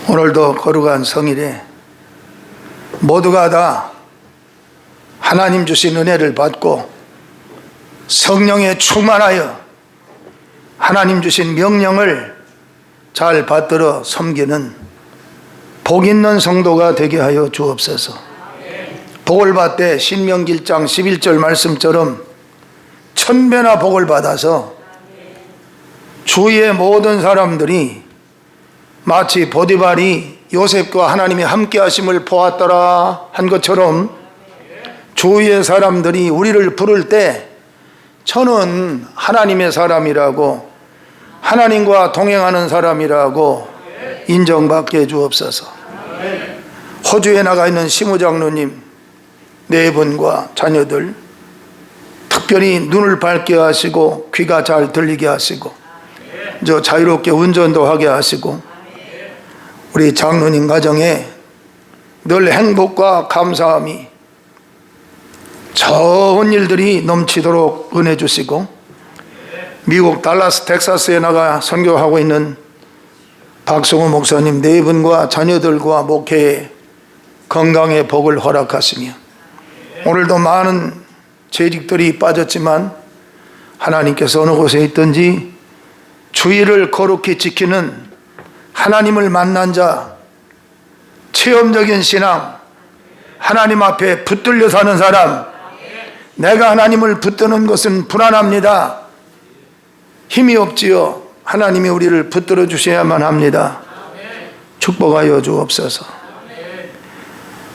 오늘도 거룩한 성일에 모두가 다 하나님 주신 은혜를 받고 성령에 충만하여 하나님 주신 명령을 잘 받들어 섬기는 복 있는 성도가 되게 하여 주옵소서. 복을 받되 신명기 1장 11절 말씀처럼 천배나 복을 받아서 주위의 모든 사람들이 마치 보디발이 요셉과 하나님이 함께 하심을 보았더라 한 것처럼 주위의 사람들이 우리를 부를 때 저는 하나님의 사람이라고, 하나님과 동행하는 사람이라고 인정받게 해 주옵소서. 호주에 나가 있는 시무장로님 네 분과 자녀들 특별히 눈을 밝게 하시고 귀가 잘 들리게 하시고 저 자유롭게 운전도 하게 하시고 우리 장로님 가정에 늘 행복과 감사함이 좋은 일들이 넘치도록 은혜 주시고, 미국 달라스 텍사스에 나가 선교하고 있는 박성호 목사님 네 분과 자녀들과 목회에 건강의 복을 허락하시며, 오늘도 많은 재직들이 빠졌지만 하나님께서 어느 곳에 있든지 주의를 거룩히 지키는 하나님을 만난 자, 체험적인 신앙, 하나님 앞에 붙들려 사는 사람, 내가 하나님을 붙드는 것은 불안합니다, 힘이 없지요, 하나님이 우리를 붙들어 주셔야만 합니다. 축복하여 주옵소서.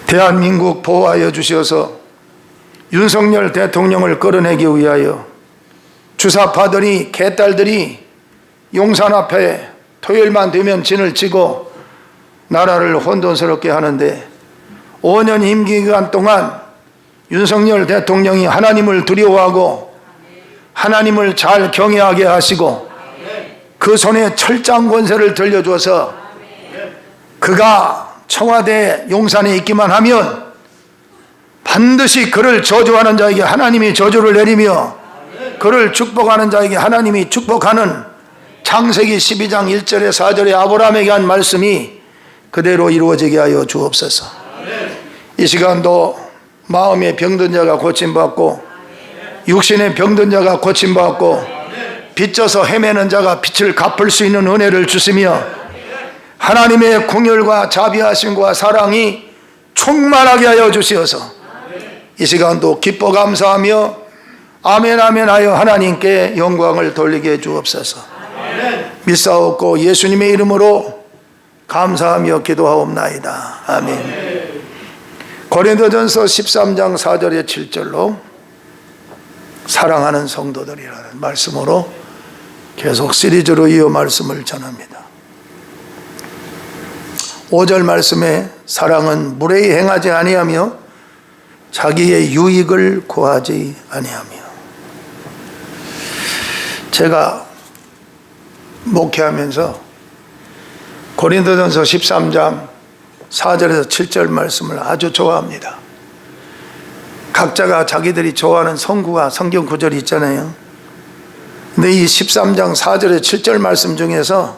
대한민국 보호하여 주셔서 윤석열 대통령을 끌어내기 위하여 주사파들이, 개딸들이 용산 앞에 토요일만 되면 진을 치고 나라를 혼돈스럽게 하는데 5년 임기 기간 동안 윤석열 대통령이 하나님을 두려워하고 하나님을 잘 경외하게 하시고 그 손에 철장 권세를 들려줘서 그가 청와대 용산에 있기만 하면 반드시 그를 저주하는 자에게 하나님이 저주를 내리며 그를 축복하는 자에게 하나님이 축복하는 창세기 12장 1절에 4절에 아브라함에게 한 말씀이 그대로 이루어지게 하여 주옵소서. 이 시간도 마음의 병든 자가 고침받고 육신의 병든 자가 고침받고 빚져서 헤매는 자가 빚을 갚을 수 있는 은혜를 주시며 하나님의 긍휼과 자비하심과 사랑이 충만하게 하여 주시어서 이 시간도 기뻐 감사하며 아멘 아멘 하여 하나님께 영광을 돌리게 해 주옵소서. 믿사옵고 예수님의 이름으로 감사하며 기도하옵나이다. 아멘. 고린도전서 13장 4절에 7절로 사랑하는 성도들이라는 말씀으로 계속 시리즈로 이어 말씀을 전합니다. 5절 말씀에 사랑은 무례히 행하지 아니하며 자기의 유익을 구하지 아니하며, 제가 목회하면서 고린도전서 13장 4절에서 7절 말씀을 아주 좋아합니다. 각자가 자기들이 좋아하는 성구와 성경 구절이 있잖아요. 근데 이 13장 4절에 7절 말씀 중에서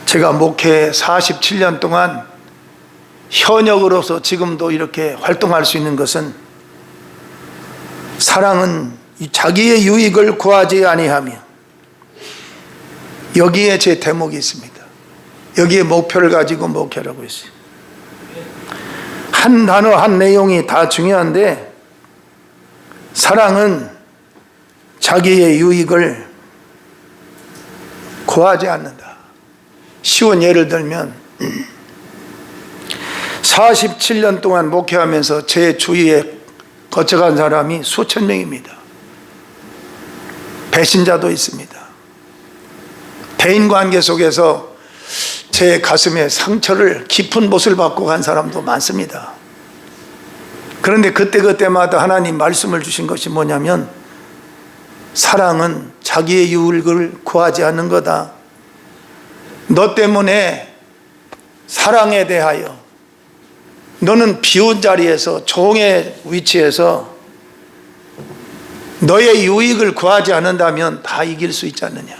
제가 목회 47년 동안 현역으로서 지금도 이렇게 활동할 수 있는 것은 사랑은 자기의 유익을 구하지 아니하며, 여기에 제 대목이 있습니다. 여기에 목표를 가지고 목회를 하고 있어요. 한 단어 한 내용이 다 중요한데 사랑은 자기의 유익을 구하지 않는다. 쉬운 예를 들면 47년 동안 목회하면서 제 주위에 거쳐간 사람이 수천 명입니다. 배신자도 있습니다. 대인관계 속에서 제 가슴에 상처를, 깊은 못을 받고 간 사람도 많습니다. 그런데 그때마다 하나님 말씀을 주신 것이 뭐냐면 사랑은 자기의 유익을 구하지 않는 거다. 너 때문에 사랑에 대하여 너는 비운 자리에서 종의 위치에서 너의 유익을 구하지 않는다면 다 이길 수 있지 않느냐.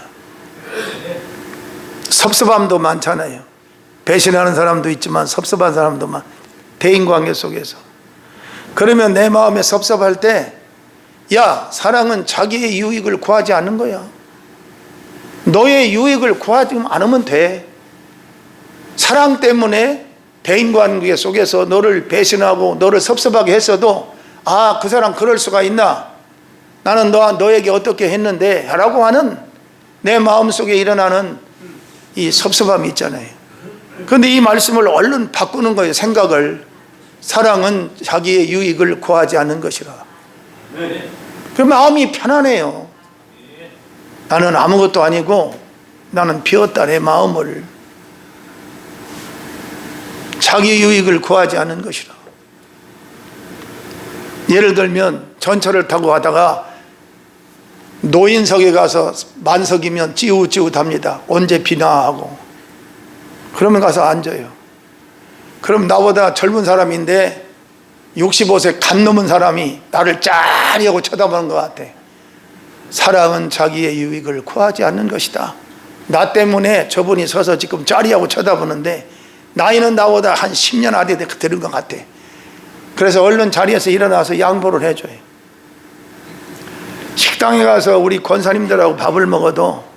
섭섭함도 많잖아요. 배신하는 사람도 있지만 섭섭한 사람도 많. 대인관계 속에서. 그러면 내 마음에 섭섭할 때, 야, 사랑은 자기의 유익을 구하지 않는 거야. 너의 유익을 구하지 않으면 돼. 사랑 때문에 대인관계 속에서 너를 배신하고 너를 섭섭하게 했어도, 아, 그 사람 그럴 수가 있나? 나는 너에게 어떻게 했는데? 라고 하는 내 마음속에 일어나는 이 섭섭함이 있잖아요. 그런데 이 말씀을 얼른 바꾸는 거예요. 생각을. 사랑은 자기의 유익을 구하지 않는 것이라. 그 마음이 편안해요. 나는 아무것도 아니고 나는 비웠다. 내 마음을. 자기 유익을 구하지 않는 것이라. 예를 들면 전철을 타고 가다가 노인석에 가서 만석이면 찌웃찌웃합니다. 언제 비나 하고. 그러면 가서 앉아요. 그럼 나보다 젊은 사람인데 65세 간 넘은 사람이 나를 짜리 하고 쳐다보는 것 같아. 사랑은 자기의 유익을 구하지 않는 것이다. 나 때문에 저분이 서서 지금 짜리 하고 쳐다보는데 나이는 나보다 한 10년 아래 되는 것 같아. 그래서 얼른 자리에서 일어나서 양보를 해줘요. 식당에 가서 우리 권사님들하고 밥을 먹어도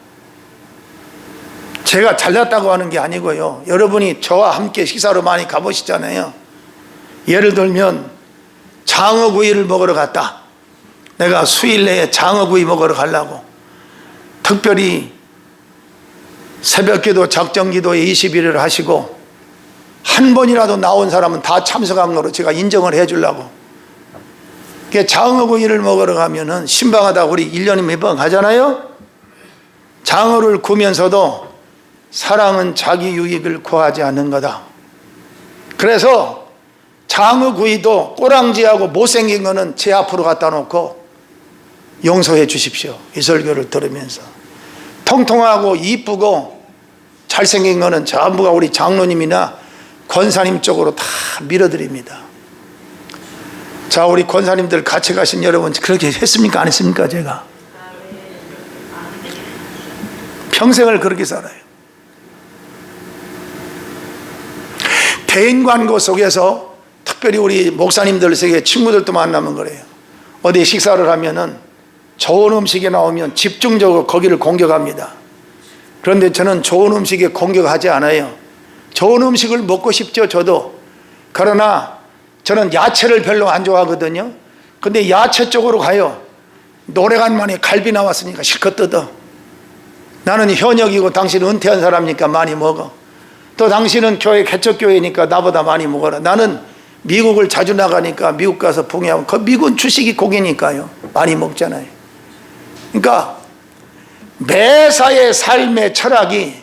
제가 잘났다고 하는 게 아니고요. 여러분이 저와 함께 식사로 많이 가보시잖아요. 예를 들면 장어구이를 먹으러 갔다. 내가 수일 내에 장어구이 먹으러 가려고 특별히 새벽기도 작정기도에 20일을 하시고 한 번이라도 나온 사람은 다 참석한 거로 제가 인정을 해주려고. 장어구이를 먹으러 가면은 신방하다 우리 1년에 몇 번 가잖아요. 장어를 구면서도 사랑은 자기 유익을 구하지 않는 거다. 그래서 장어구이도 꼬랑지하고 못생긴 거는 제 앞으로 갖다 놓고 용서해 주십시오. 이 설교를 들으면서 통통하고 이쁘고 잘생긴 거는 전부가 우리 장로님이나 권사님 쪽으로 다 밀어드립니다. 자, 우리 권사님들 같이 가신 여러분 그렇게 했습니까? 안 했습니까? 제가 평생을 그렇게 살아요. 대인관계 속에서 특별히 우리 목사님들 세계 친구들도 만나면 그래요. 어디 식사를 하면은 좋은 음식이 나오면 집중적으로 거기를 공격합니다. 그런데 저는 좋은 음식에 공격하지 않아요. 좋은 음식을 먹고 싶죠, 저도. 그러나 저는 야채를 별로 안 좋아하거든요. 근데 야채 쪽으로 가요. 오래간 만에 갈비 나왔으니까 실컷 뜯어. 나는 현역이고 당신은 은퇴한 사람이니까 많이 먹어. 또 당신은 교회 개척교회니까 나보다 많이 먹어라. 나는 미국을 자주 나가니까 미국 가서 봉해하고 미국은 주식이 고기니까요. 많이 먹잖아요. 그러니까 매사의 삶의 철학이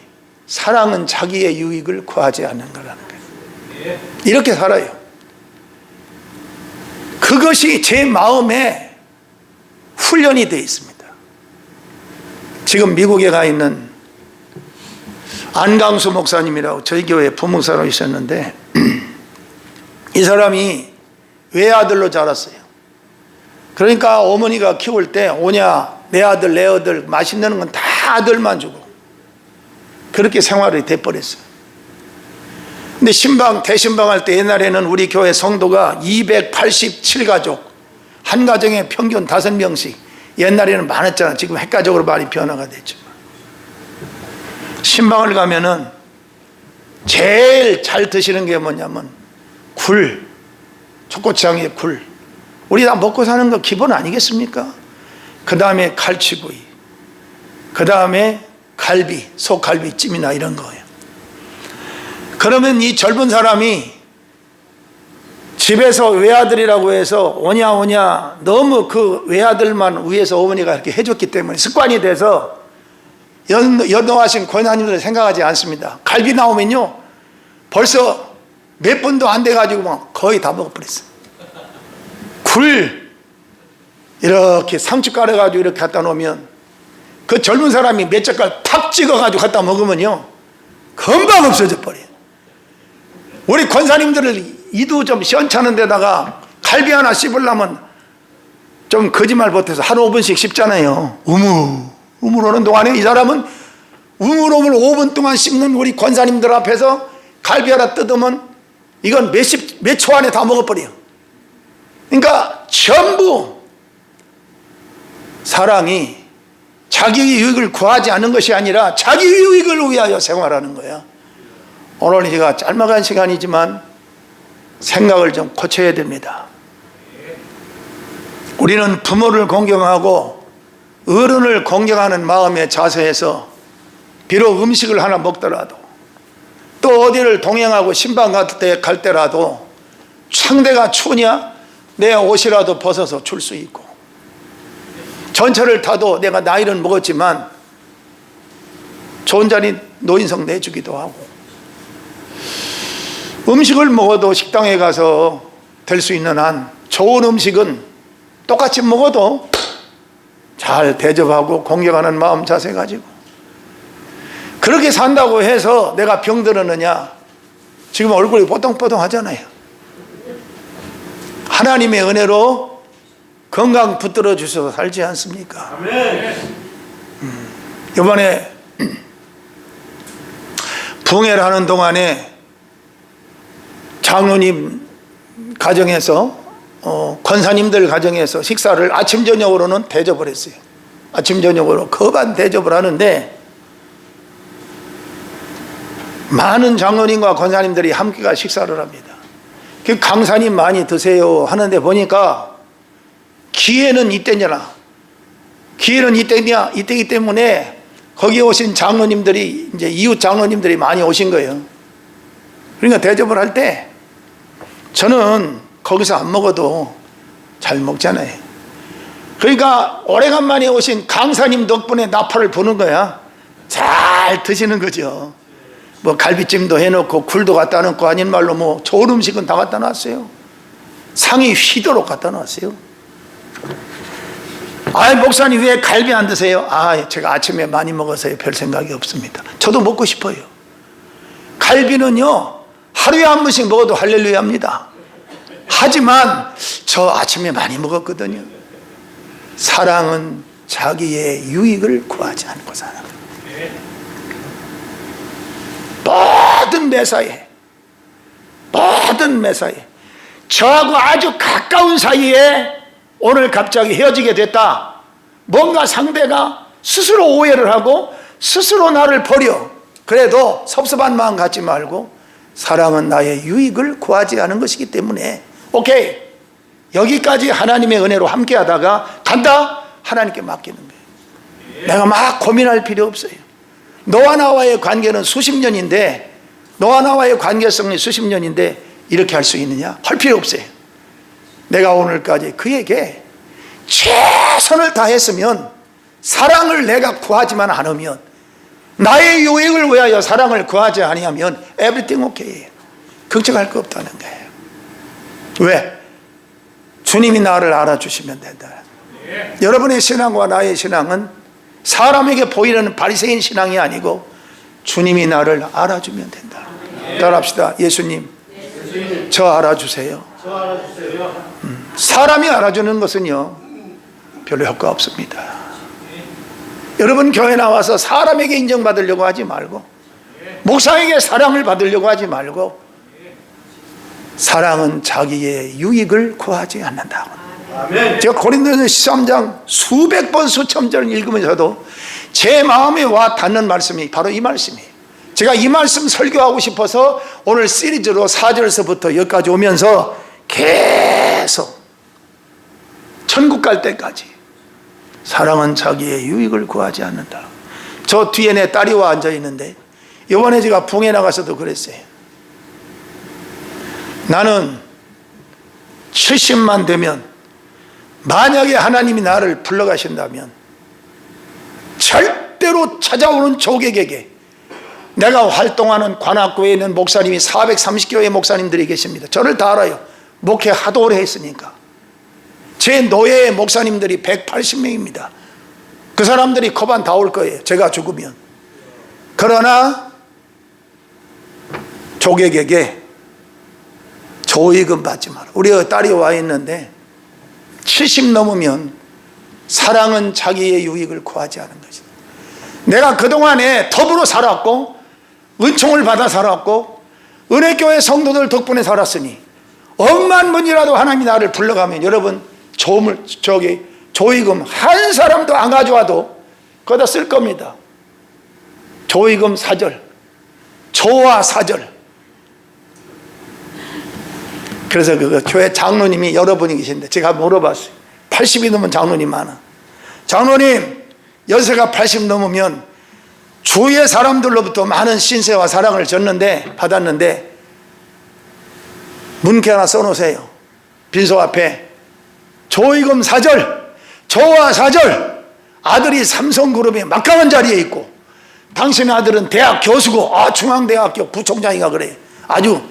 사랑은 자기의 유익을 구하지 않는 거라는 거예요. 이렇게 살아요. 그것이 제 마음에 훈련이 되어 있습니다. 지금 미국에 가 있는 안강수 목사님이라고 저희 교회 부목사로 있었는데 이 사람이 외아들로 자랐어요. 그러니까 어머니가 키울 때 오냐 내 아들 내 아들 맛있는 건 다 아들만 주고 그렇게 생활이 돼버렸어요. 근데 대신방 할 때 옛날에는 우리 교회 성도가 287가족, 한 가정에 평균 5명씩, 옛날에는 많았잖아. 지금 핵가족으로 많이 변화가 됐지만. 신방을 가면은 제일 잘 드시는 게 뭐냐면 굴, 초고추장에 굴. 우리 다 먹고 사는 거 기본 아니겠습니까? 그 다음에 갈치구이, 그 다음에 갈비, 소갈비찜이나 이런 거예요. 그러면 이 젊은 사람이 집에서 외아들이라고 해서 오냐 너무 그 외아들만 위해서 어머니가 이렇게 해줬기 때문에 습관이 돼서 연노하신 권하님들은 생각하지 않습니다. 갈비 나오면요 벌써 몇 분도 안 돼가지고 막 거의 다 먹어버렸어요. 굴 이렇게 상추 깔아가지고 이렇게 갖다 놓으면 그 젊은 사람이 몇 젓갈 탁 찍어가지고 갖다 먹으면요 금방 없어져 버려요. 우리 권사님들을 이도 좀 시원찮은 데다가 갈비 하나 씹으려면 좀 거짓말 못해서 한 5분씩 씹잖아요. 우물오는 동안에 이 사람은 우물오물 5분 동안 씹는 우리 권사님들 앞에서 갈비 하나 뜯으면 이건 몇 초 안에 다 먹어버려. 그러니까 전부 사랑이 자기 유익을 구하지 않는 것이 아니라 자기 유익을 위하여 생활하는 거야. 오늘 제가 짤막한 시간이지만 생각을 좀 고쳐야 됩니다. 우리는 부모를 공경하고 어른을 공경하는 마음의 자세에서 비록 음식을 하나 먹더라도 또 어디를 동행하고 신방 갈 때라도 상대가 추우냐? 내 옷이라도 벗어서 줄 수 있고, 전철을 타도 내가 나이는 먹었지만 좋은 자리 노인성 내주기도 하고, 음식을 먹어도 식당에 가서 될 수 있는 한 좋은 음식은 똑같이 먹어도 잘 대접하고 공경하는 마음 자세 가지고, 그렇게 산다고 해서 내가 병들었느냐? 지금 얼굴이 뽀동뽀동 하잖아요. 하나님의 은혜로 건강 붙들어 주셔서 살지 않습니까? 이번에 붕해를 하는 동안에 장로님 가정에서 권사님들 가정에서 식사를 아침 저녁으로는 대접을 했어요. 아침 저녁으로 거반 대접을 하는데 많은 장로님과 권사님들이 함께 식사를 합니다. 강사님 많이 드세요 하는데 보니까 기회는 이때냐, 기회는 이때이기 때문에 거기에 오신 장로님들이, 이제 이웃 장로님들이 많이 오신 거예요. 그러니까 대접을 할 때 저는 거기서 안 먹어도 잘 먹잖아요. 그러니까 오래간만에 오신 강사님 덕분에 나팔을 부는 거야. 잘 드시는 거죠. 뭐 갈비찜도 해놓고 굴도 갖다 놓고, 아닌 말로 뭐 좋은 음식은 다 갖다 놨어요. 상이 휘도록 갖다 놨어요. 아, 목사님 왜 갈비 안 드세요? 아, 제가 아침에 많이 먹어서요. 별 생각이 없습니다. 저도 먹고 싶어요. 갈비는요, 하루에 한 번씩 먹어도 할렐루야입니다. 하지만 저 아침에 많이 먹었거든요. 사랑은 자기의 유익을 구하지 않고 사는 거예요. 모든 매사에 저하고 아주 가까운 사이에 오늘 갑자기 헤어지게 됐다. 뭔가 상대가 스스로 오해를 하고 스스로 나를 버려. 그래도 섭섭한 마음 갖지 말고 사랑은 나의 유익을 구하지 않은 것이기 때문에 오케이, 여기까지 하나님의 은혜로 함께 하다가 간다? 하나님께 맡기는 거예요. 내가 막 고민할 필요 없어요. 너와 나와의 관계는 수십 년인데, 너와 나와의 관계성이 수십 년인데 이렇게 할 수 있느냐? 할 필요 없어요. 내가 오늘까지 그에게 최선을 다했으면, 사랑을 내가 구하지만 않으면, 나의 유익을 위하여 사랑을 구하지 아니하면 everything okay. 걱정할 거 없다는 거예요. 왜? 주님이 나를 알아주시면 된다. 여러분의 신앙과 나의 신앙은 사람에게 보이는 바리새인 신앙이 아니고 주님이 나를 알아주면 된다. 따라합시다. 예수님, 저 알아주세요. 사람이 알아주는 것은요, 별로 효과 없습니다. 여러분 교회 나와서 사람에게 인정받으려고 하지 말고, 목사에게 사랑을 받으려고 하지 말고, 사랑은 자기의 유익을 구하지 않는다고. 제가 고린도전서 13장 수백 번 수천 절 읽으면서도 제 마음에 와 닿는 말씀이 바로 이 말씀이에요. 제가 이 말씀 설교하고 싶어서 오늘 시리즈로 4절서부터 여기까지 오면서 계속 천국 갈 때까지 사랑은 자기의 유익을 구하지 않는다. 저 뒤에 내 딸이 와 앉아 있는데 이번에 제가 붕에 나가서도 그랬어요. 나는 70만 되면, 만약에 하나님이 나를 불러가신다면 절대로 찾아오는 조객에게, 내가 활동하는 관악구에 있는 목사님이 430교회 목사님들이 계십니다. 저를 다 알아요. 목회 하도 오래 했으니까. 제 노예의 목사님들이 180명입니다. 그 사람들이 거반 다 올 거예요, 제가 죽으면. 그러나 조객에게 조의금 받지 마라. 우리 딸이 와 있는데 70 넘으면 사랑은 자기의 유익을 구하지 않은 것이다. 내가 그동안에 더불어 살았고, 은총을 받아 살았고, 은혜교회 성도들 덕분에 살았으니 억만 번이라도 하나님이 나를 불러가면 여러분 조의금 한 사람도 안 가져와도 거기다 쓸 겁니다. 조의금 사절, 조와 사절. 그래서 그 교회 장로님이 여러분이 계신데 제가 물어봤어요. 80이 넘은 장로님 많아. 장로님, 연세가 80 넘으면 주위의 사람들로부터 많은 신세와 사랑을 받았는데 문께 하나 써놓으세요. 빈소 앞에 조의금 사절, 조와 사절. 아들이 삼성그룹에 막강한 자리에 있고 당신의 아들은 대학 교수고 중앙대학교 부총장이가 그래. 아주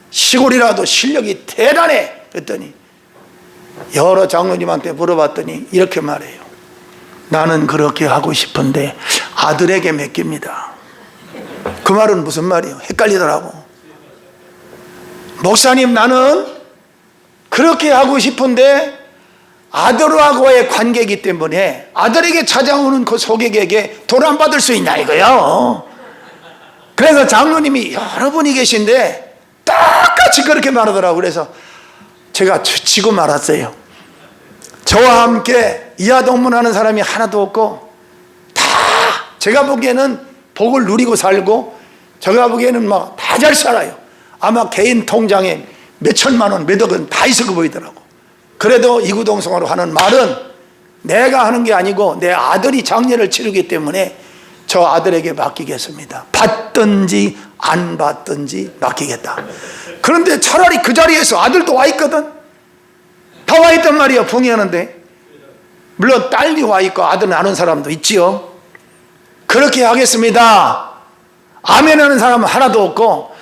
시골이라도 실력이 대단해. 그랬더니 여러 장로님한테 물어봤더니 이렇게 말해요. 나는 그렇게 하고 싶은데 아들에게 맡깁니다. 그 말은 무슨 말이에요? 헷갈리더라고. 목사님, 나는 그렇게 하고 싶은데 아들하고의 관계이기 때문에 아들에게 찾아오는 그 소객에게 돈 안 받을 수 있냐 이거요. 그래서 장로님이 여러분이 계신데 똑같이 그렇게 말하더라고요. 그래서 제가 지고 말았어요. 저와 함께 이하동문하는 사람이 하나도 없고 다 제가 보기에는 복을 누리고 살고 제가 보기에는 막 다 잘 살아요. 아마 개인 통장에 몇 천만 원, 몇 억은 다 있을 거 보이더라고. 그래도 이구동성으로 하는 말은 내가 하는 게 아니고 내 아들이 장례를 치르기 때문에 저 아들에게 맡기겠습니다. 받든지 안 받든지 맡기겠다. 그런데 차라리 그 자리에서 아들도 와 있거든. 다 와 있단 말이야. 봉의하는데. 물론 딸이 와 있고 아들은 아는 사람도 있지요. 그렇게 하겠습니다. 아멘 하는 사람은 하나도 없고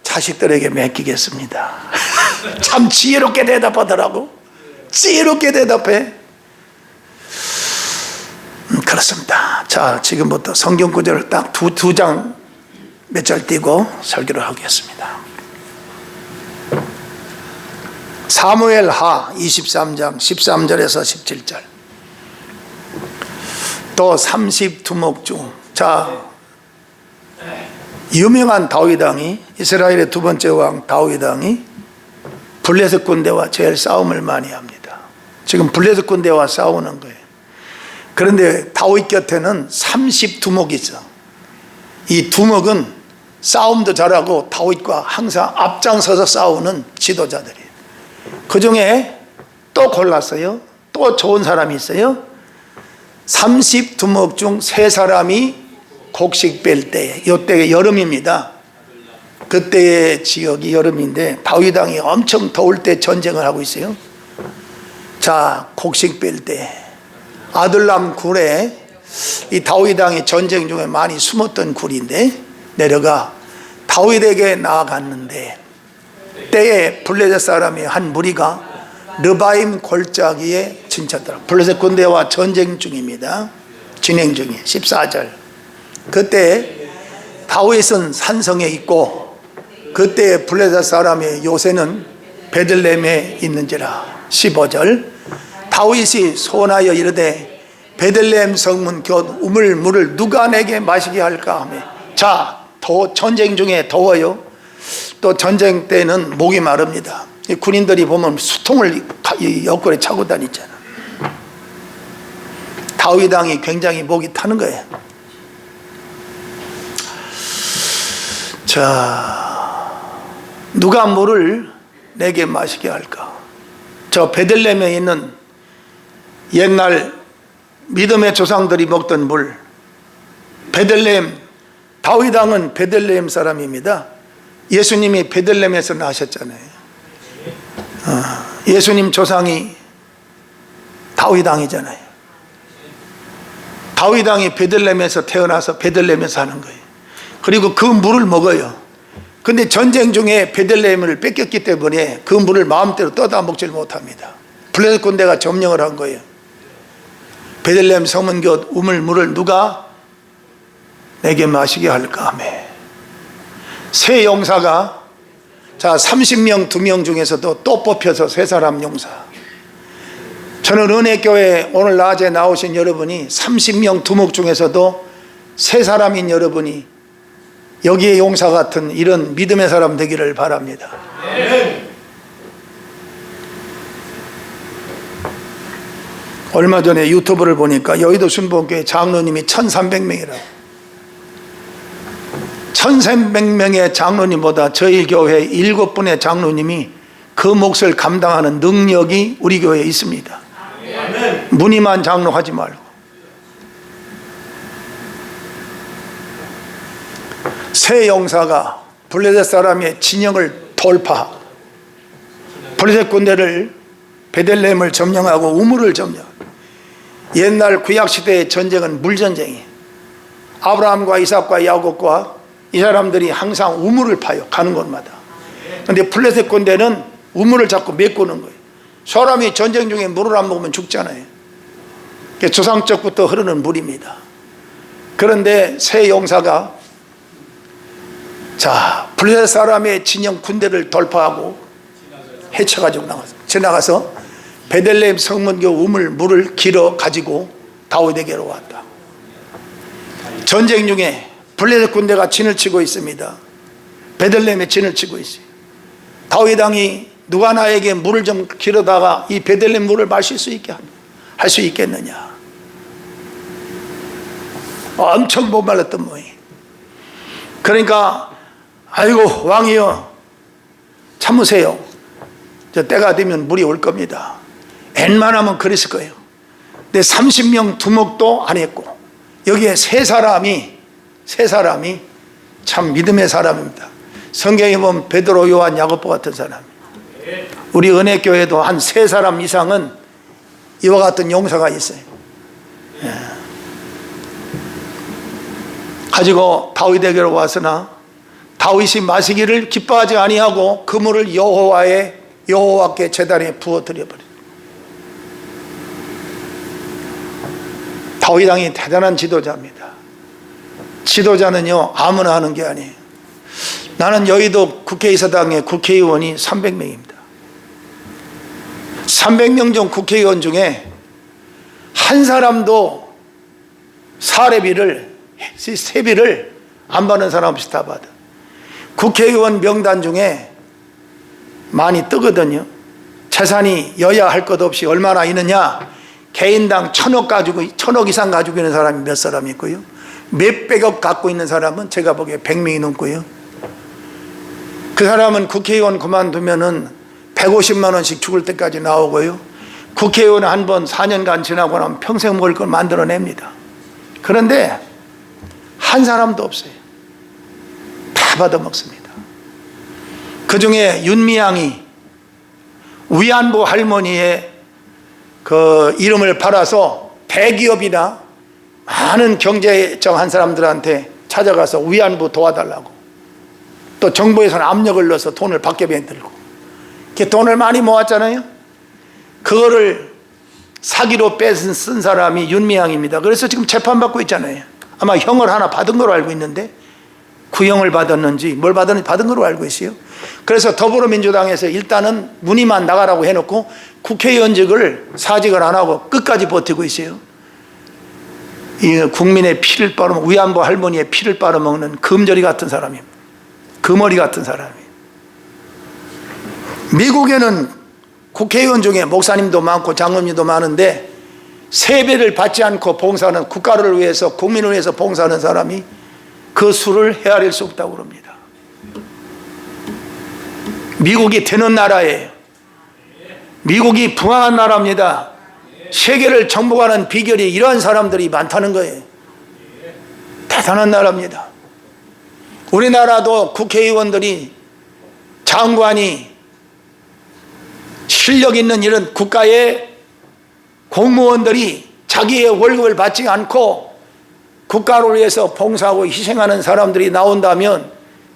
자식들에게 맡기겠습니다. 참 지혜롭게 대답하더라고. 지혜롭게 대답해. 그렇습니다. 자, 지금부터 성경 구절을 딱 두 장 몇 절 띄고 설교를 하겠습니다. 사무엘하 23장 13절에서 17절. 또 30두목 중, 자, 유명한 다윗 왕이, 이스라엘의 두 번째 왕 다윗 왕이 블레셋 군대와 제일 싸움을 많이 합니다. 지금 블레셋 군대와 싸우는 거예요. 그런데 다윗 곁에는 30두목이 있어. 이 두목은 싸움도 잘하고 다윗과 항상 앞장서서 싸우는 지도자들이에요. 그 중에 또 골랐어요. 또 좋은 사람이 있어요. 30두목 중 3사람이 곡식 뺄 때, 이때 여름입니다. 그때의 지역이 여름인데 다윗 왕이 엄청 더울 때 전쟁을 하고 있어요. 자, 곡식 뺄 때 아들람 굴에, 이 다윗 왕이 전쟁 중에 많이 숨었던 굴인데 내려가 다윗에게 나아갔는데 때에 블레셋 사람이 한 무리가 르바임 골짜기에 진쳤더라. 블레셋 군대와 전쟁 중입니다. 진행 중에 14절. 그때 다윗은 산성에 있고 그때 블레셋 사람의 요새는 베들레헴에 있는지라. 15절. 다윗이 소원하여 이르되 베들레헴 성문 곁 우물 물을 누가 내게 마시게 할까 하며. 자, 전쟁 중에 더워요. 또 전쟁 때는 목이 마릅니다. 군인들이 보면 수통을 옆구리에 차고 다니잖아. 다윗 왕이 굉장히 목이 타는 거예요. 자, 누가 물을 내게 마시게 할까? 저 베들레헴에 있는 옛날 믿음의 조상들이 먹던 물, 베들레헴, 다윗 왕은 베들레헴 사람입니다. 예수님이 베들레헴에서 나셨잖아요. 예수님 조상이 다윗 왕이잖아요. 다윗 왕이 베들레헴에서 태어나서 베들레헴에서 사는 거예요. 그리고 그 물을 먹어요. 근데 전쟁 중에 베들레헴을 뺏겼기 때문에 그 물을 마음대로 떠다 먹질 못합니다. 블레셋 군대가 점령을 한 거예요. 베들레헴 성문 곁 우물 물을 누가 내게 마시게 할까 하며. 세 용사가, 자, 30명 2명 중에서도 또 뽑혀서 3사람 용사. 저는 은혜교회 오늘 낮에 나오신 여러분이 30명 두목 중에서도 3사람인 여러분이 여기에 용사 같은 이런 믿음의 사람 되기를 바랍니다. 얼마 전에 유튜브를 보니까 여의도 순복교회 장로님이 1300명이라고. 1300명의 장로님보다 저희 교회 7분의 장로님이 그 몫을 감당하는 능력이 우리 교회에 있습니다. 무늬만 장로 하지 말고. 새 용사가 블레셋 사람의 진영을 돌파하고 블레셋 군대를 베들레헴을 점령하고 우물을 점령. 옛날 구약시대의 전쟁은 물전쟁이에요. 아브라함과 이삭과 야곱과 이 사람들이 항상 우물을 파요, 가는 곳마다. 그런데 블레셋 군대는 우물을 자꾸 메꾸는 거예요. 사람이 전쟁 중에 물을 안 먹으면 죽잖아요. 조상적부터 흐르는 물입니다. 그런데 새 용사가 블레셋 사람의 진영 군대를 돌파하고 해쳐가지고 지나가서 베들레헴 성문교 우물 물을 길어 가지고 다윗에게로 왔다. 전쟁 중에 블레셋 군대가 진을 치고 있습니다. 베들레헴에 진을 치고 있어요. 다윗 왕이 누가 나에게 물을 좀 길어다가 이 베들레헴 물을 마실 수 있게 할 수 있겠느냐. 엄청 못 말랐던 모양이에요. 그러니까 아이고 왕이여 참으세요. 저 때가 되면 물이 올 겁니다. 웬만하면 그랬을 거예요. 근데 30명 두목도 안 했고 여기에 세 사람이 참 믿음의 사람입니다. 성경에 보면 베드로, 요한, 야고보 같은 사람. 우리 은혜교회도 한 3사람 이상은 이와 같은 용사가 있어요. 가지고 다윗에게로 왔으나 다윗이 마시기를 기뻐하지 아니하고 그 물을 여호와께 제단에 부어드려 버렸어요. 다윗 왕이 대단한 지도자입니다. 지도자는요 아무나 하는 게 아니에요. 나는 여의도 국회의사당의 국회의원이 300명입니다. 300명 중 국회의원 중에 한 사람도 세비를 안 받는 사람 없이 다 받아. 국회의원 명단 중에 많이 뜨거든요. 재산이 여야 할 것 없이 얼마나 있느냐. 개인당 1000억 이상 가지고 있는 사람이 몇 사람 있고요. 몇백억 갖고 있는 사람은 제가 보기에 100명이 넘고요. 그 사람은 국회의원 그만두면은 150만 원씩 죽을 때까지 나오고요. 국회의원 한 번 4년간 지나고 나면 평생 먹을 걸 만들어냅니다. 그런데 한 사람도 없어요. 다 받아먹습니다. 그 중에 윤미향이 위안부 할머니의 그 이름을 팔아서 대기업이나 많은 경제적한 사람들한테 찾아가서 위안부 도와달라고, 또 정부에서는 압력을 넣어서 돈을 밖에 들고, 이렇게 돈을 많이 모았잖아요. 그거를 사기로 쓴 사람이 윤미향입니다. 그래서 지금 재판받고 있잖아요. 아마 형을 하나 받은 걸로 알고 있는데, 구형을 받았는지 뭘 받았는지 받은 걸로 알고 있어요. 그래서 더불어민주당에서 일단은 문의만 나가라고 해놓고 국회의원직을 사직을 안 하고 끝까지 버티고 있어요. 이 국민의 피를 빨아먹는, 위안부 할머니의 피를 빨아먹는 금저리 같은 사람입니다. 금어리 같은 사람이에요. 미국에는 국회의원 중에 목사님도 많고 장로님도 많은데 세배를 받지 않고 봉사하는, 국가를 위해서 국민을 위해서 봉사하는 사람이 그 수를 헤아릴 수 없다고 그럽니다. 미국이 되는 나라예요. 미국이 부강한 나라입니다. 세계를 정복하는 비결이 이러한 사람들이 많다는 거예요. 대단한 나라입니다. 우리나라도 국회의원들이, 장관이, 실력 있는 이런 국가의 공무원들이 자기의 월급을 받지 않고 국가를 위해서 봉사하고 희생하는 사람들이 나온다면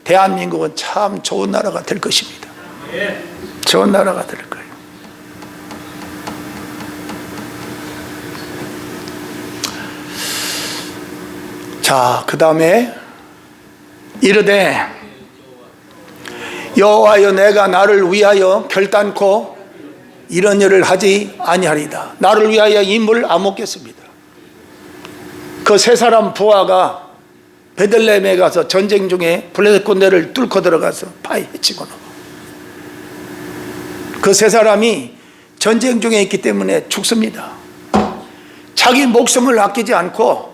대한민국은 참 좋은 나라가 될 것입니다. 좋은 나라가 될 거예요. 자, 그 다음에 이르되 여호와여, 내가 나를 위하여 결단코 이런 일을 하지 아니하리다. 나를 위하여 이 물을 안 먹겠습니다. 그 세 사람 부하가 베들레헴에 가서 전쟁 중에 블레셋 군대를 뚫고 들어가서 파헤치고 그 세 사람이 전쟁 중에 있기 때문에 죽습니다. 자기 목숨을 아끼지 않고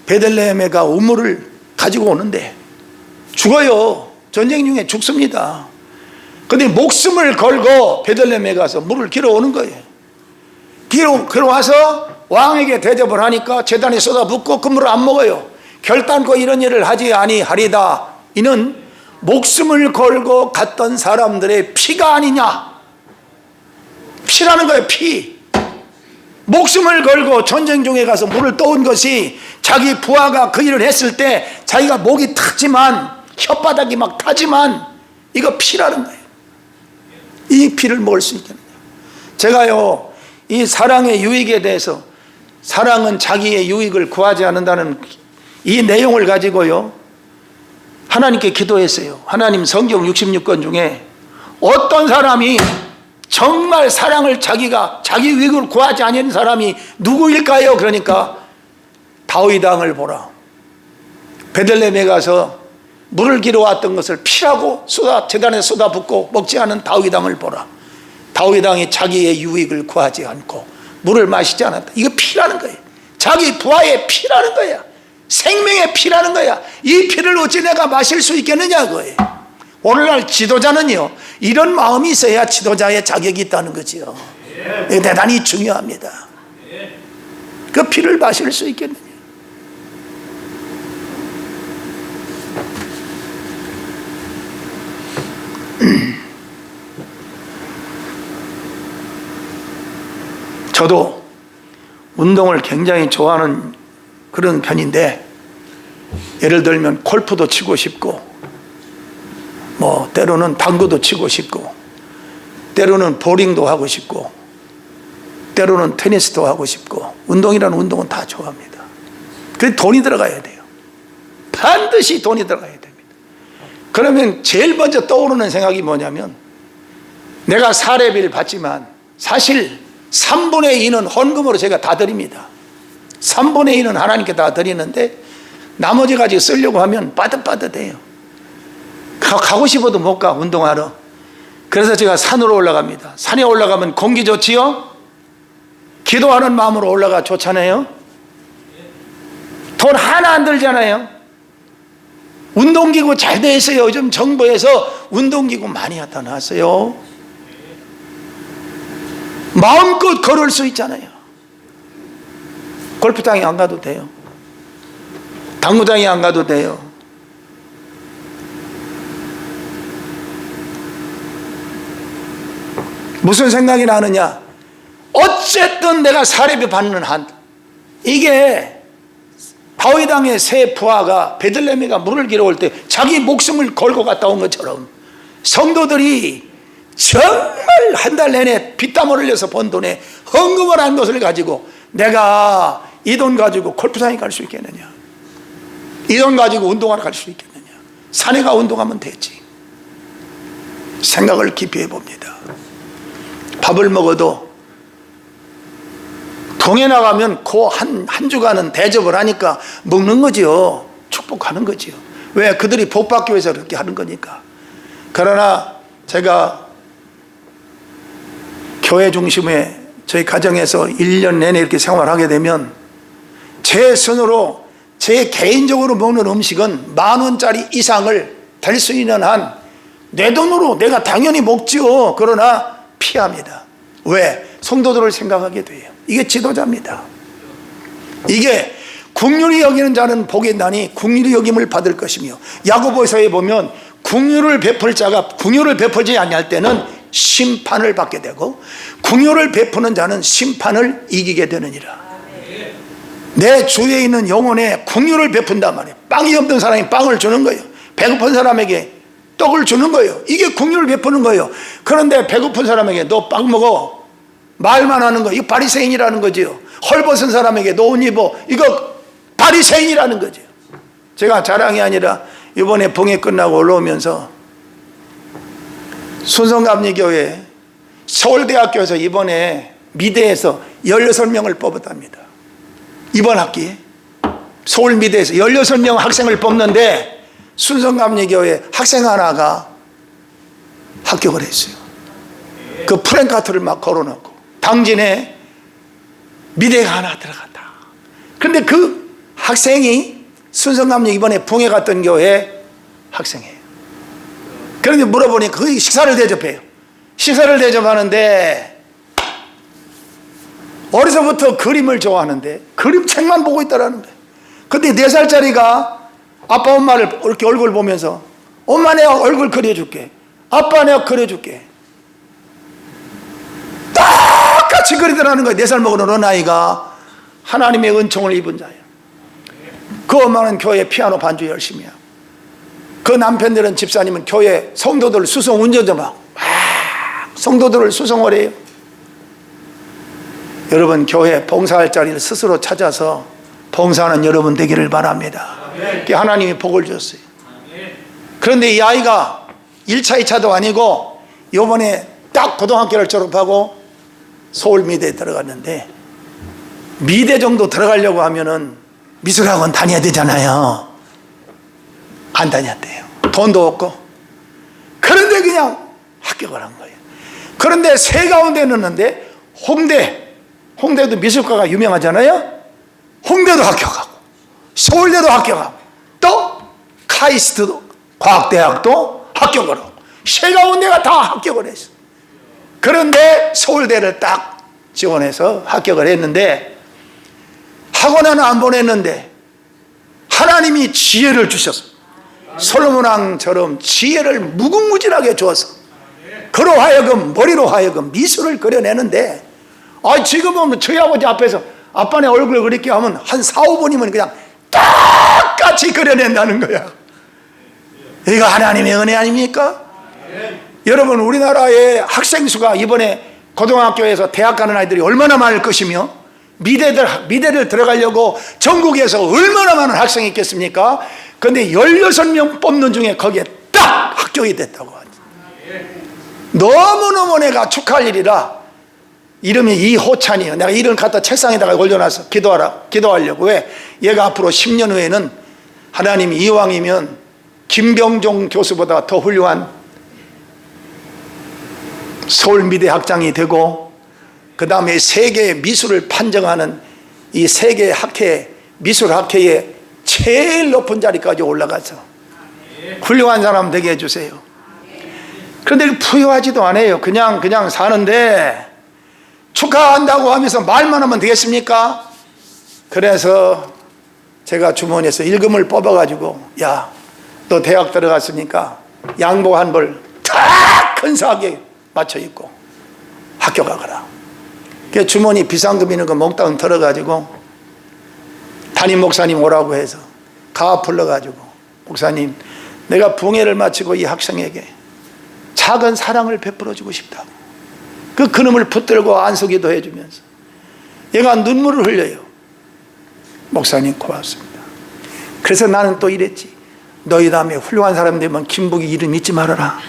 베들레헴에 가 우물을 가지고 오는데 죽어요. 전쟁 중에 죽습니다. 근데 목숨을 걸고 베들레헴에 가서 물을 길어오는 거예요. 길어와서 왕에게 대접을 하니까 제단에 쏟아붓고 그 물을 안 먹어요. 결단코 이런 일을 하지 아니하리다. 이는 목숨을 걸고 갔던 사람들의 피가 아니냐. 피라는 거예요. 피. 목숨을 걸고 전쟁 중에 가서 물을 떠온 것이 자기 부하가 그 일을 했을 때 자기가 목이 타지만 혓바닥이 막 타지만 이거 피라는 거예요. 이 피를 먹을 수 있겠느냐. 제가요 이 사랑의 유익에 대해서 사랑은 자기의 유익을 구하지 않는다는 이 내용을 가지고요 하나님께 기도했어요. 하나님, 성경 66권 중에 어떤 사람이 정말 사랑을 자기가 자기 유익을 구하지 않는 사람이 누구일까요? 그러니까 다윗 왕을 보라. 베들레헴에 가서 물을 길어왔던 것을 피라고 제단에 쏟아붓고 먹지 않은 다윗 왕을 보라. 다윗 왕이 자기의 유익을 구하지 않고 물을 마시지 않았다. 이거 피라는 거예요. 자기 부하의 피라는 거야. 생명의 피라는 거야. 이 피를 어찌 내가 마실 수 있겠느냐 그거예요. 오늘날 지도자는요 이런 마음이 있어야 지도자의 자격이 있다는 거지요. 이게 대단히 중요합니다. 그 피를 마실 수 있겠느냐. 저도 운동을 굉장히 좋아하는 그런 편인데 예를 들면 골프도 치고 싶고 뭐 때로는 당구도 치고 싶고 때로는 보링도 하고 싶고 때로는 테니스도 하고 싶고 운동이라는 운동은 다 좋아합니다. 그래서 돈이 들어가야 돼요. 반드시 돈이 들어가야 됩니다. 그러면 제일 먼저 떠오르는 생각이 뭐냐면 내가 사례비를 받지만 사실 3분의 2는 헌금으로 제가 다 드립니다. 3분의 2는 하나님께 다 드리는데 나머지 가지고 쓰려고 하면 빠듯빠듯해요. 가고 싶어도 못 가, 운동하러. 그래서 제가 산으로 올라갑니다. 산에 올라가면 공기 좋지요? 기도하는 마음으로 올라가 좋잖아요. 돈 하나 안 들잖아요. 운동기구 잘 돼 있어요. 요즘 정부에서 운동기구 많이 갖다 놨어요. 마음껏 걸을 수 있잖아요. 골프장에 안 가도 돼요. 당구장에 안 가도 돼요. 무슨 생각이 나느냐? 어쨌든 내가 사례비 받는 한, 이게 다윗 왕의 세 부하가 베들레헴에가 물을 길어올 때 자기 목숨을 걸고 갔다 온 것처럼 성도들이 정말 한 달 내내 피땀을 흘려서 번 돈에 헌금을 한 것을 가지고 내가 이 돈 가지고 골프장에 갈 수 있겠느냐? 이 돈 가지고 운동하러 갈 수 있겠느냐? 산에 가 운동하면 되지. 생각을 깊이 해봅니다. 밥을 먹어도 동에 나가면 그 한 주간은 대접을 하니까 먹는 거지요. 축복하는 거지요. 왜? 그들이 복 받기 위해서 그렇게 하는 거니까. 그러나 제가 교회 중심에 저희 가정에서 1년 내내 이렇게 생활하게 되면 제 손으로 제 개인적으로 먹는 음식은 10,000원짜리 이상을 될 수 있는 한 내 돈으로 내가 당연히 먹지요. 그러나 피합니다. 왜? 성도들을 생각하게 돼요. 이게 지도자입니다. 이게 긍휼히 여기는 자는 복이 있나니 긍휼히 여김을 받을 것이며, 야고보서에 보면 긍휼을 베풀 자가 긍휼을 베풀지 아니할 때는 심판을 받게 되고 긍휼을 베푸는 자는 심판을 이기게 되느니라. 내 주위에 있는 영혼에 긍휼을 베푼단 말이에요. 빵이 없는 사람이 빵을 주는 거예요. 배고픈 사람에게 떡을 주는 거예요. 이게 긍휼을 베푸는 거예요. 그런데 배고픈 사람에게 너 빵 먹어 말만 하는 거, 이거 바리새인이라는 거지요. 헐벗은 사람에게 너 옷 입어, 이거 바리새인이라는 거죠. 제가 자랑이 아니라 이번에 봉해 끝나고 올라오면서 순성감리교회 서울대학교에서 이번에 미대에서 16명을 뽑았답니다. 이번 학기에 서울미대에서 16명 학생을 뽑는데 순성감리교회 학생 하나가 합격을 했어요. 그 프랭카트를 막 걸어놓고 당진에 미대가 하나 들어갔다. 그런데 그 학생이 순성감리 이번에 붕에 갔던 교회 학생이에요. 그런데 물어보니 거의 식사를 대접해요. 식사를 대접하는데 어려서부터 그림을 좋아하는데 그림책만 보고 있더라는 거예요. 근데 4살짜리가 아빠 엄마를 이렇게 얼굴 보면서 엄마 내가 얼굴 그려줄게, 아빠 내가 그려줄게, 똑같이 그리더라는 거예요. 4살 먹은 어린아이가 하나님의 은총을 입은 자예요. 그 엄마는 교회 피아노 반주 열심히 하고 그 남편들은 집사님은 교회 성도들 수송 운전 좀 하고 막 성도들을 수송을 해요. 여러분 교회 봉사할 자리를 스스로 찾아서 봉사하는 여러분 되기를 바랍니다. 하나님이 복을 줬어요. 그런데 이 아이가 1차 2차도 아니고 이번에 딱 고등학교를 졸업하고 서울미대에 들어갔는데 미대 정도 들어가려고 하면은 미술학원 다녀야 되잖아요. 안 다녔대요. 돈도 없고. 그런데 그냥 합격을 한 거예요. 그런데 세 가운데 넣는데 홍대도 미술과가 유명하잖아요. 홍대도 합격하고 서울대도 합격하고 또 카이스트도 과학대학도 합격을 하고 세 가운데가 다 합격을 했어요. 그런데 서울대를 딱 지원해서 합격을 했는데 학원 하나 안 보냈는데 하나님이 지혜를 주셨어요. 솔로몬 왕처럼 지혜를 무궁무진하게 주어서 그로 하여금 머리로 하여금 미술을 그려내는데 지금은 저희 아버지 앞에서 아빠네 얼굴 그리게 하면 한 4, 5분이면 그냥 똑같이 그려낸다는 거야. 이거 하나님의 은혜 아닙니까? 여러분 우리나라의 학생 수가 이번에 고등학교에서 대학 가는 아이들이 얼마나 많을 것이며 미대를 들어가려고 전국에서 얼마나 많은 학생이 있겠습니까? 그런데 16명 뽑는 중에 거기에 딱 합격이 됐다고 하죠. 너무너무 내가 축하할 일이라. 이름이 이호찬이에요. 내가 이름 갖다 책상에다가 올려놔서 기도하려고. 왜? 얘가 앞으로 10년 후에는 하나님이 이왕이면 김병종 교수보다 더 훌륭한 서울미대 학장이 되고 그 다음에 세계 미술을 판정하는 이 세계 학회 미술학회의 제일 높은 자리까지 올라가서 훌륭한 사람 되게 해주세요. 그런데 부유하지도 않아요. 그냥 사는데 축하한다고 하면서 말만 하면 되겠습니까? 그래서 제가 주머니에서 일금을 뽑아가지고 야, 너 대학 들어갔으니까 양복 한 벌 다 근사하게 맞춰 입고 학교 가거라. 그 주머니 비상금 있는 거 몽땅 털어가지고 담임 목사님 오라고 해서 가 불러가지고 목사님 내가 붕해를 마치고 이 학생에게 작은 사랑을 베풀어주고 싶다고 그 그놈을 붙들고 안수기도 해주면서 얘가 눈물을 흘려요. 목사님 고맙습니다. 그래서 나는 또 이랬지. 너희 다음에 훌륭한 사람 되면 김북이 이름 잊지 말아라.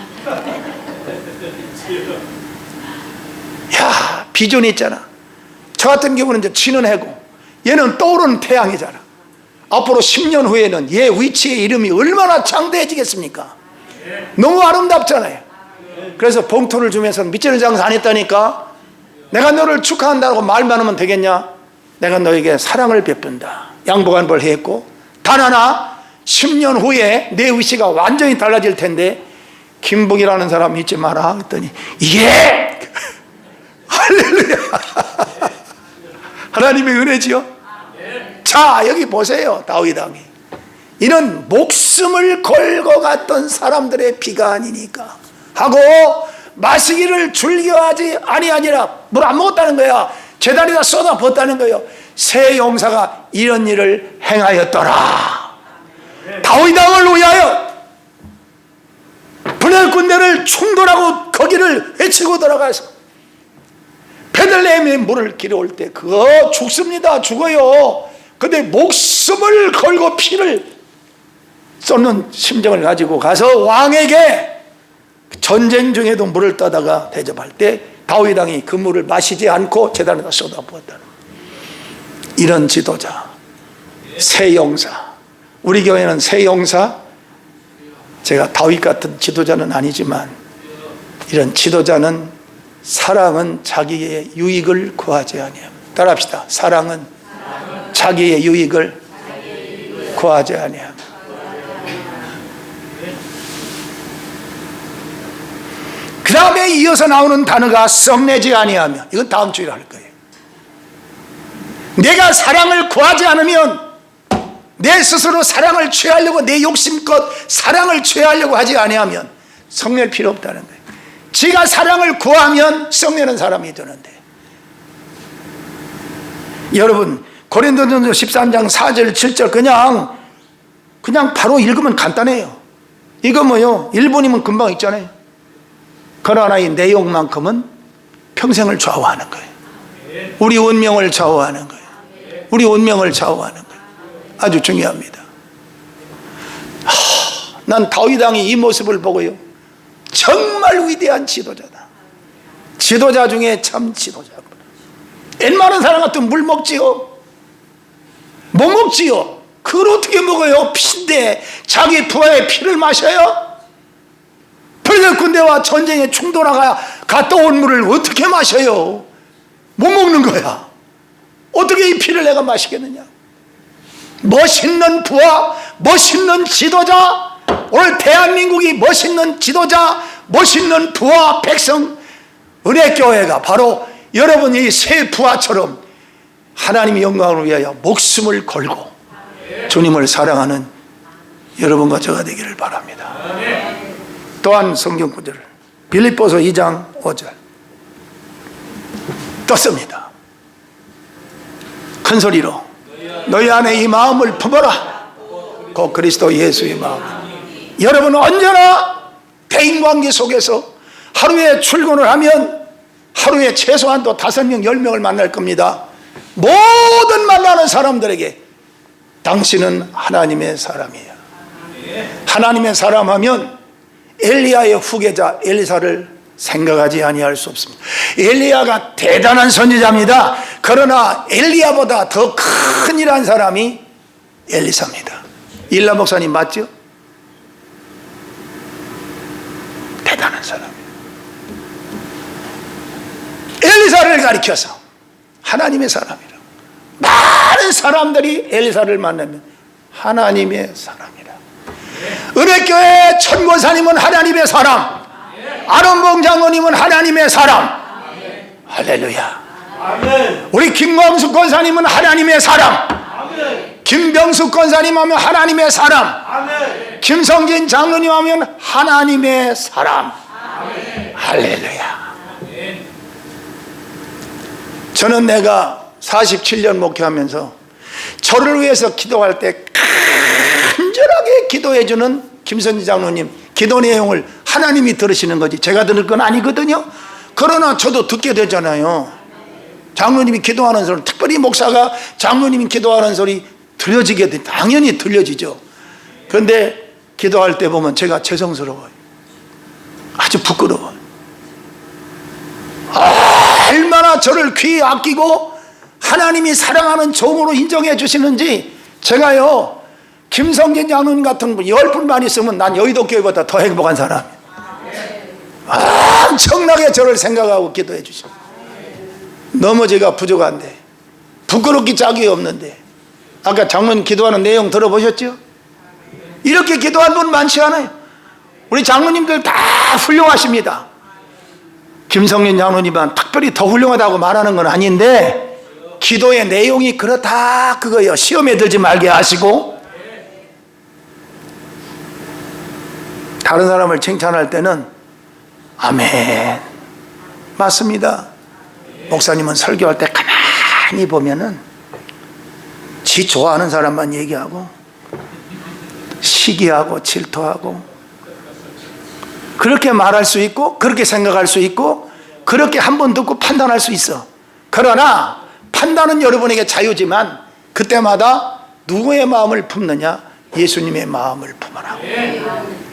야, 비전이 있잖아. 저 같은 경우는 이제 치는 해고 얘는 떠오르는 태양이잖아. 앞으로 10년 후에는 얘 위치의 이름이 얼마나 창대해지겠습니까? 너무 아름답잖아요. 그래서 봉투를 주면서 밑지는 장사 안 했다니까. 내가 너를 축하한다고 말만 하면 되겠냐? 내가 너에게 사랑을 베푼다. 양복 한 벌 했고 단 하나 10년 후에 내 위치가 완전히 달라질 텐데 김북이라는 사람 잊지 마라 했더니 예! 할렐루야. 하나님의 은혜지요. 자, 여기 보세요. 다윗 왕이 이는 목숨을 걸고 갔던 사람들의 피가 아니니까 하고 마시기를 즐겨하지 아니하니라. 물 안 먹었다는 거야. 제단에다 쏟아 부었다는 거예요. 새 용사가 이런 일을 행하였더라. 다윗 왕을 위하여 블레 군대를 충돌하고 거기를 헤치고 들어가서 베들레헴에 물을 길어올 때 그거 죽습니다. 죽어요. 근데 목숨을 걸고 피를 쏟는 심정을 가지고 가서 왕에게 전쟁 중에도 물을 떠다가 대접할 때 다윗 왕이 그 물을 마시지 않고 제단에다 쏟아 부었다는 이런 지도자. 새 용사. 우리 교회는 새 용사, 제가 다윗 같은 지도자는 아니지만 이런 지도자는 사랑은 자기의 유익을 구하지 아니함. 따라합시다. 사랑은 자기의 유익을 구하지 아니함. 그 다음에 이어서 나오는 단어가 썩내지 아니하며, 이건 다음 주에 할 거예요. 내가 사랑을 구하지 않으면, 내 스스로 사랑을 취하려고, 내 욕심껏 사랑을 취하려고 하지 아니하면 썩낼 필요 없다는 거예요. 지가 사랑을 구하면 썩내는 사람이 되는데, 여러분 고린도전서 13장 4절 7절 그냥 바로 읽으면 간단해요. 이거 뭐요? 1분이면 금방 읽잖아요. 그러나 이 내용만큼은 평생을 좌우하는 거예요. 우리 운명을 좌우하는 거예요. 우리 운명을 좌우하는 거예요. 아주 중요합니다. 난 다윗 왕이 이 모습을 보고요, 정말 위대한 지도자다. 지도자 중에 참 지도자구나. 웬만한 사람 같으면 물 먹지요? 못 먹지요? 그걸 어떻게 먹어요? 피인데 자기 부하의 피를 마셔요? 벌써 군대와 전쟁에 충돌하가 갔다 온 물을 어떻게 마셔요? 못 먹는 거야. 어떻게 이 피를 내가 마시겠느냐? 멋있는 부하, 멋있는 지도자, 오늘 대한민국이 멋있는 지도자, 멋있는 부하, 백성, 은혜교회가 바로 여러분이 새 부하처럼 하나님의 영광을 위하여 목숨을 걸고 주님을 사랑하는 여러분과 저가 되기를 바랍니다. 또한 성경 구절, 빌립보서 2장 5절 떴습니다. 큰 소리로 너희 안에 이 마음을 품어라. 곧 그리스도 예수의 마음. 여러분은 언제나 대인관계 속에서 하루에 출근을 하면 하루에 최소한도 5명, 10명을 만날 겁니다. 모든 만나는 사람들에게 당신은 하나님의 사람이에요. 하나님의 사람 하면 엘리야의 후계자 엘리사를 생각하지 아니할 수 없습니다. 엘리야가 대단한 선지자입니다. 그러나 엘리야보다 더 큰일한 사람이 엘리사입니다. 일라 목사님 맞죠? 대단한 사람이에요. 엘리사를 가리켜서 하나님의 사람이라. 많은 사람들이 엘리사를 만나면 하나님의 사람이라. 은혜교회 천권사님은 하나님의 사람, 아론봉 장로님은 하나님의 사람. 할렐루야. 우리 김광숙 권사님은 하나님의 사람, 김병숙 권사님 하면 하나님의 사람, 김성진 장로님 하면 하나님의 사람. 할렐루야. 저는 내가 47년 목회하면서 저를 위해서 기도할 때 간절하게 기도해주는 김선지 장로님 기도 내용을 하나님이 들으시는 거지 제가 들을 건 아니거든요. 그러나 저도 듣게 되잖아요. 장로님이 기도하는 소리, 특별히 목사가 장로님이 기도하는 소리 들려지게 돼. 당연히 들려지죠. 그런데 기도할 때 보면 제가 죄송스러워요. 아주 부끄러워요. 얼마나 저를 귀히 아끼고 하나님이 사랑하는 종으로 인정해 주시는지. 제가요 김성진 장로님 같은 분 10분만 있으면 난 여의도 교회보다 더 행복한 사람이에요. 엄청나게 저를 생각하고 기도해 주셔. 너무 제가 부족한데, 부끄럽기 짝이 없는데. 아까 장로님 기도하는 내용 들어보셨죠? 이렇게 기도한 분 많지 않아요. 우리 장로님들 다 훌륭하십니다. 김성진 장로님은 특별히 더 훌륭하다고 말하는 건 아닌데 기도의 내용이 그렇다 그거예요. 시험에 들지 말게 하시고, 다른 사람을 칭찬할 때는 아멘 맞습니다. 목사님은 설교할 때 가만히 보면은 지 좋아하는 사람만 얘기하고 시기하고 질투하고, 그렇게 말할 수 있고 그렇게 생각할 수 있고 그렇게 한 번 듣고 판단할 수 있어. 그러나 판단은 여러분에게 자유지만 그때마다 누구의 마음을 품느냐? 예수님의 마음을 품어라.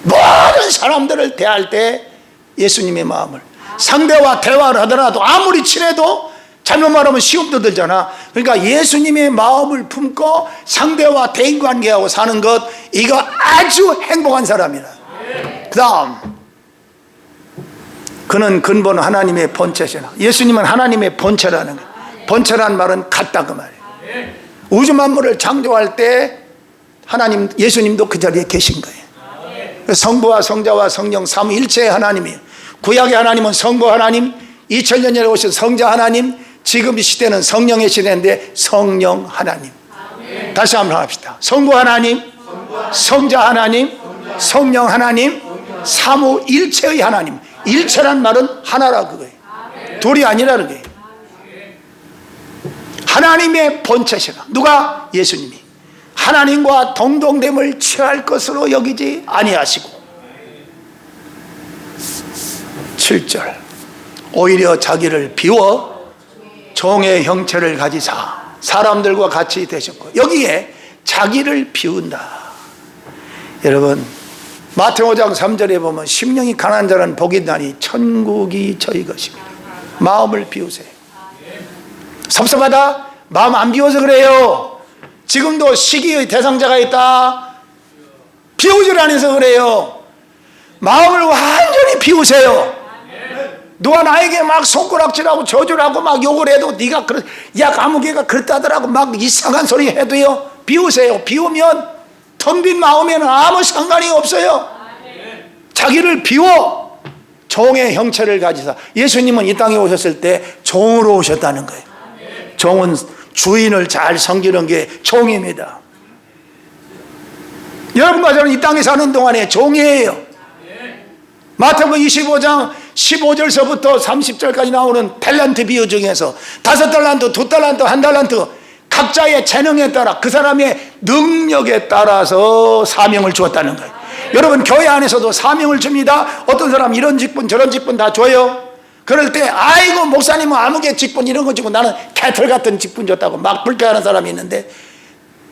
모든 사람들을 대할 때 예수님의 마음을, 상대와 대화를 하더라도 아무리 친해도 잘못 말하면 시험도 들잖아. 그러니까 예수님의 마음을 품고 상대와 대인관계하고 사는 것, 이거 아주 행복한 사람이라. 그 다음, 그는 근본 하나님의 본체시라. 예수님은 하나님의 본체라는 거예요. 본체란 말은 같다 그 말이에요. 우주 만물을 창조할 때 하나님, 예수님도 그 자리에 계신 거예요. 성부와 성자와 성령 삼위일체의 하나님이에요. 구약의 하나님은 성부 하나님, 2000년 전에 오신 성자 하나님, 지금 이 시대는 성령의 시대인데 성령 하나님. 다시 한번 합시다. 성부 하나님, 성자 하나님, 성령 하나님, 삼위일체의 하나님. 일체란 말은 하나라 그거예요. 둘이 아니라는 거예요. 하나님의 본체시라. 누가? 예수님이. 하나님과 동등됨을 취할 것으로 여기지 아니하시고. 7절, 오히려 자기를 비워 종의 형체를 가지사 사람들과 같이 되셨고. 여기에 자기를 비운다. 여러분, 마태오 5장 3절에 보면 심령이 가난한 자는 복이 있나니 천국이 저희 것입니다. 마음을 비우세요. 섭섭하다? 마음 안 비워서 그래요. 지금도 시기의 대상자가 있다. 비우질 않아서 그래요. 마음을 완전히 비우세요. 누가 나에게 막 손가락질하고 저주를 하고 막 욕을 해도 네가 야 아무개가 그랬다더라고 막 이상한 소리 해도요, 비우세요. 비우면 텅 빈 마음에는 아무 상관이 없어요. 자기를 비워 종의 형체를 가지사. 예수님은 이 땅에 오셨을 때 종으로 오셨다는 거예요. 종은 주인을 잘 섬기는 게 종입니다. 여러분과 저는 이 땅에 사는 동안에 종이에요. 마태복음 25장 15절서부터 30절까지 나오는 탤런트 비유 중에서 5달란트, 2달란트, 1달란트 각자의 재능에 따라 그 사람의 능력에 따라서 사명을 주었다는 거예요. 여러분, 교회 안에서도 사명을 줍니다. 어떤 사람 이런 직분 저런 직분 다 줘요. 그럴 때 아이고 목사님은 아무개 직분 이런 거 주고 나는 개털 같은 직분 줬다고 막 불평하는 사람이 있는데,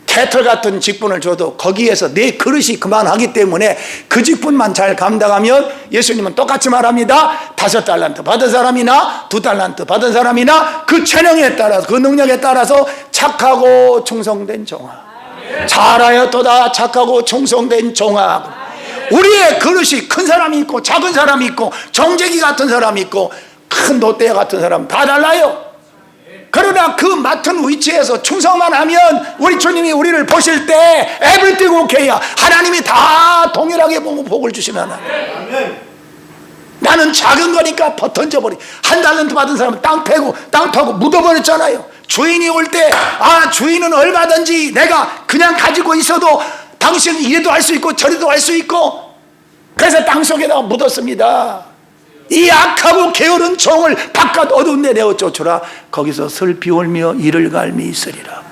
개털 같은 직분을 줘도 거기에서 내 그릇이 그만하기 때문에 그 직분만 잘 감당하면 예수님은 똑같이 말합니다. 5달란트 받은 사람이나 2달란트 받은 사람이나 그 재능에 따라서 그 능력에 따라서 착하고 충성된 종아, 잘하였도다 착하고 충성된 종아. 우리의 그릇이 큰 사람이 있고 작은 사람이 있고 정재기 같은 사람이 있고 큰 롯데 같은 사람 다 달라요. 그러나 그 맡은 위치에서 충성만 하면 우리 주님이 우리를 보실 때 everything okay야. 하나님이 다 동일하게 보고 복을 주시는 하나님. 나는 작은 거니까 던져버리. 1달란트 받은 사람은 땅 파고 묻어버렸잖아요. 주인이 올 때 주인은 얼마든지 내가 그냥 가지고 있어도 당신은 이래도 할 수 있고 저래도 할 수 있고, 그래서 땅속에다가 묻었습니다. 이 악하고 게으른 종을 바깥 어두운 데 내어 쫓으라. 거기서 슬피 울며 이를 갈미 있으리라.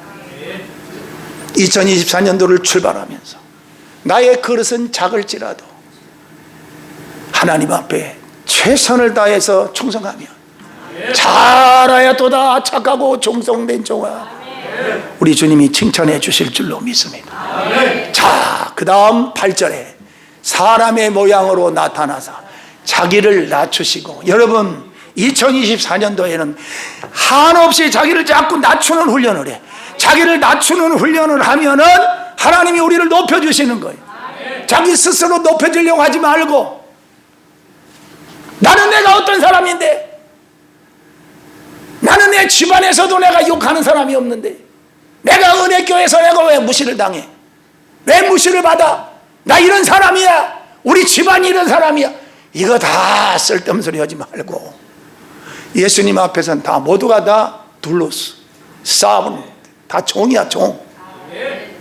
2024년도를 출발하면서 나의 그릇은 작을지라도 하나님 앞에 최선을 다해서 충성하며 잘하였도다 착하고 충성된 종아, 우리 주님이 칭찬해 주실 줄로 믿습니다. 자, 그 다음 8절에 사람의 모양으로 나타나사 자기를 낮추시고. 여러분, 2024년도에는 한없이 자기를 자꾸 낮추는 훈련을 해. 자기를 낮추는 훈련을 하면은 하나님이 우리를 높여주시는 거예요. 자기 스스로 높여주려고 하지 말고, 나는 내가 어떤 사람인데, 나는 내 집안에서도 내가 욕하는 사람이 없는데, 내가 은혜교회에서 내가 왜 무시를 당해? 왜 무시를 받아? 나 이런 사람이야. 우리 집안이 이런 사람이야. 이거 다 쓸데없는 소리 하지 말고 예수님 앞에서는 다 모두가 다 둘로스 싸움, 다 종이야. 종.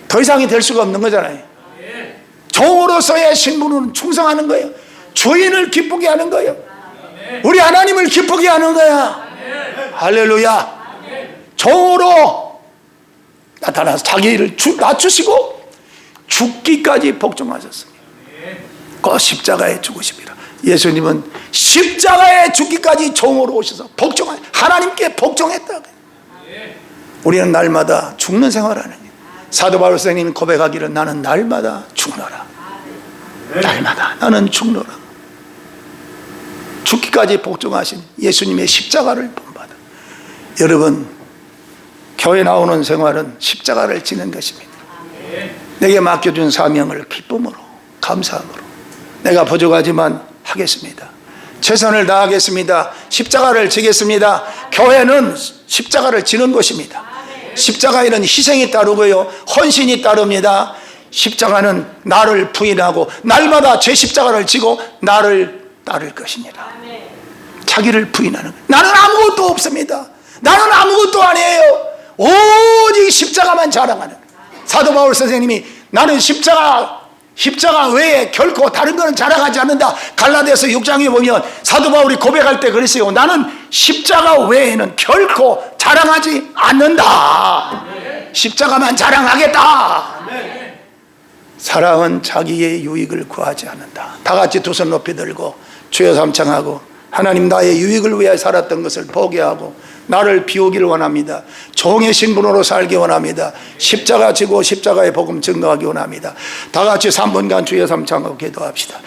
더 이상이 될 수가 없는 거잖아요. 종으로서의 신분은 충성하는 거예요. 주인을 기쁘게 하는 거예요. 우리 하나님을 기쁘게 하는 거야. 할렐루야. 종으로 나타나서 자기를 낮추시고 죽기까지 복종하셨습니다. 그 십자가에 죽으십니다. 예수님은 십자가에 죽기까지 종으로 오셔서 하나님께 복종했다. 우리는 날마다 죽는 생활하는 거예요. 사도 바울 선생님이 고백하기를 나는 날마다 죽노라. 날마다 나는 죽노라. 죽기까지 복종하신 예수님의 십자가를 본받아. 여러분, 교회 나오는 생활은 십자가를 지는 것입니다. 내게 맡겨준 사명을 기쁨으로, 감사함으로, 내가 부족하지만 하겠습니다. 최선을 다하겠습니다. 십자가를 지겠습니다. 교회는 십자가를 지는 것입니다. 십자가에는 희생이 따르고요, 헌신이 따릅니다. 십자가는 나를 부인하고 날마다 제 십자가를 지고 나를 따를 것입니다. 자기를 부인하는 거예요. 나는 아무것도 없습니다. 나는 아무것도 아니에요. 오직 십자가만 자랑하는 거예요. 사도 바울 선생님이 나는 십자가 외에 결코 다른 것은 자랑하지 않는다. 갈라디아서 6장에 보면 사도 바울이 고백할 때 그랬어요. 나는 십자가 외에는 결코 자랑하지 않는다. 십자가만 자랑하겠다. 사랑은 자기의 유익을 구하지 않는다. 다 같이 두 손 높이 들고 주여 삼창하고, 하나님, 나의 유익을 위해 살았던 것을 포기하고 나를 비우기를 원합니다. 종의 신분으로 살기 원합니다. 십자가 지고 십자가의 복음 증거하기 원합니다. 다 같이 3분간 주여 삼창하고 기도합시다.